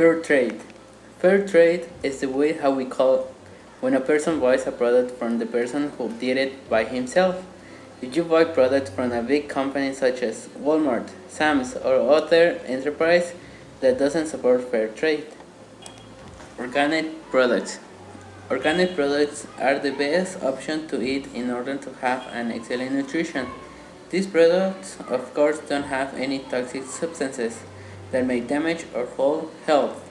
Fair trade. Fair trade is the way how we call when a person buys a product from the person who did it by himself. If you buy products from a big company such as Walmart, Sam's, or other enterprise that doesn't support fair trade. Organic products. Organic products are the best option to eat in order to have an excellent nutrition. These products, of course, don't have any toxic substances that may damage or harm health.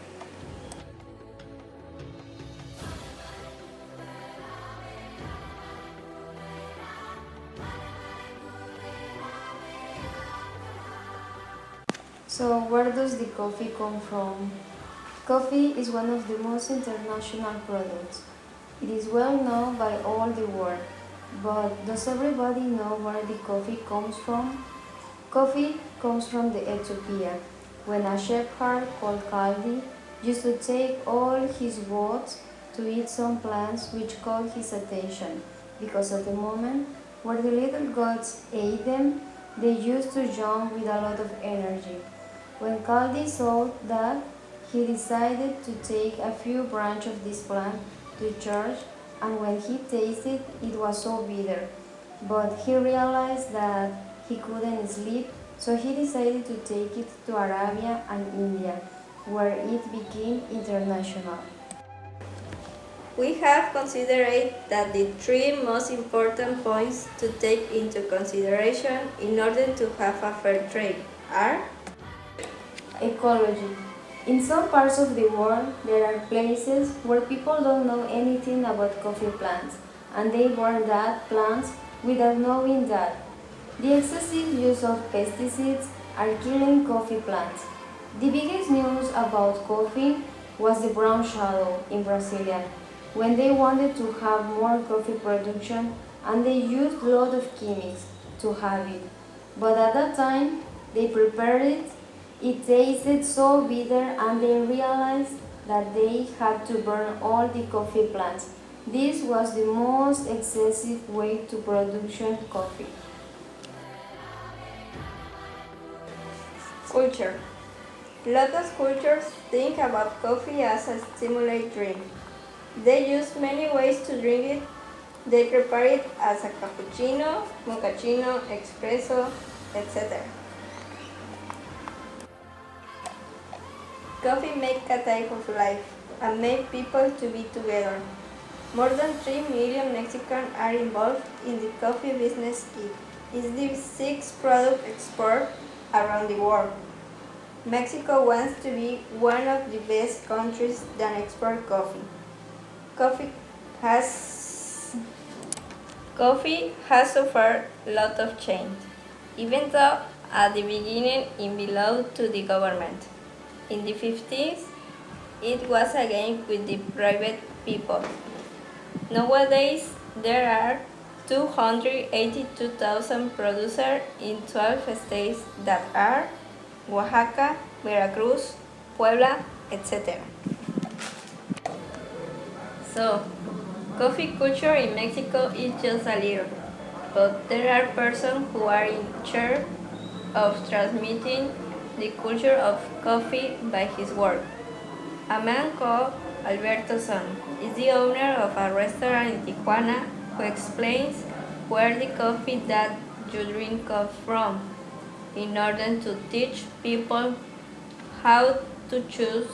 So, where does the coffee come from? Coffee is one of the most international products. It is well known by all the world, but does everybody know where the coffee comes from? Coffee comes from the Ethiopia, when a shepherd called Kaldi used to take all his goats to eat some plants which caught his attention, because at the moment where the little goats ate them, they used to jump with a lot of energy. When Kaldi saw that, he decided to take a few branches of this plant to church, and when he tasted, it was so bitter. But he realized that he couldn't sleep, so he decided to take it to Arabia and India, where it became international. We have considered that the three most important points to take into consideration in order to have a fair trade are Ecology. In some parts of the world, there are places where people don't know anything about coffee plants, and they burn that plants without knowing that. The excessive use of pesticides are killing coffee plants. The biggest news about coffee was the brown shadow in Brasilia, when they wanted to have more coffee production and they used a lot of chemicals to have it. But at that time, they prepared it. It tasted so bitter and they realized that they had to burn all the coffee plants. This was the most excessive way to production coffee. culture. Lotus cultures think about coffee as a stimulant drink. They use many ways to drink it. They prepare it as a cappuccino, mochaccino, espresso, etc. Coffee makes a type of life and make people to be together. More than 3 million Mexicans are involved in the coffee business. It is the sixth product export around the world. Mexico wants to be one of the best countries that export coffee. Coffee has suffered a lot of change, even though at the beginning it belonged to the government. In the 50s, it was again with the private people. Nowadays, there are 282,000 producers in 12 states that are Oaxaca, Veracruz, Puebla, etc. So, coffee culture in Mexico is just a little, but there are persons who are in charge of transmitting the culture of coffee by his work. A man called Alberto Son is the owner of a restaurant in Tijuana who explains where the coffee that you drink comes from in order to teach people how to choose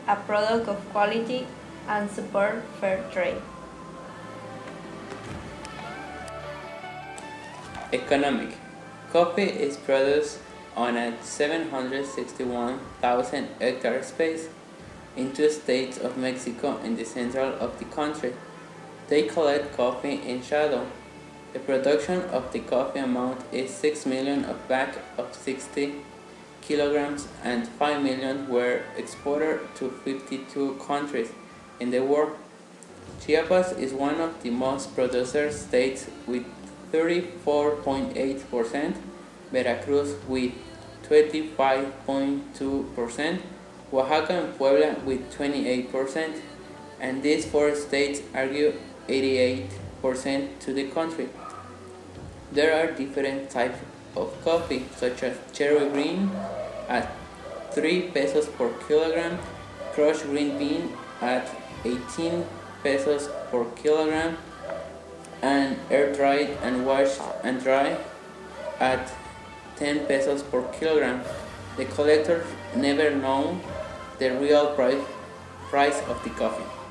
a product of quality and support fair trade. Economic. Coffee is produced on a 761,000 hectare space in 2 states of Mexico in the central of the country. They collect coffee in shadow. The production of the coffee amount is 6 million of bag of 60 kilograms and 5 million were exported to 52 countries in the world. Chiapas is one of the most producer states with 34.8%, Veracruz with 25.2%, Oaxaca and Puebla with 28%, and these 4 states argue 88% to the country. There are different types of coffee, such as cherry green at 3 pesos per kilogram, crushed green bean at 18 pesos per kilogram, and air dried and washed and dried at 10 pesos per kilogram. The collector never know the real price of the coffee.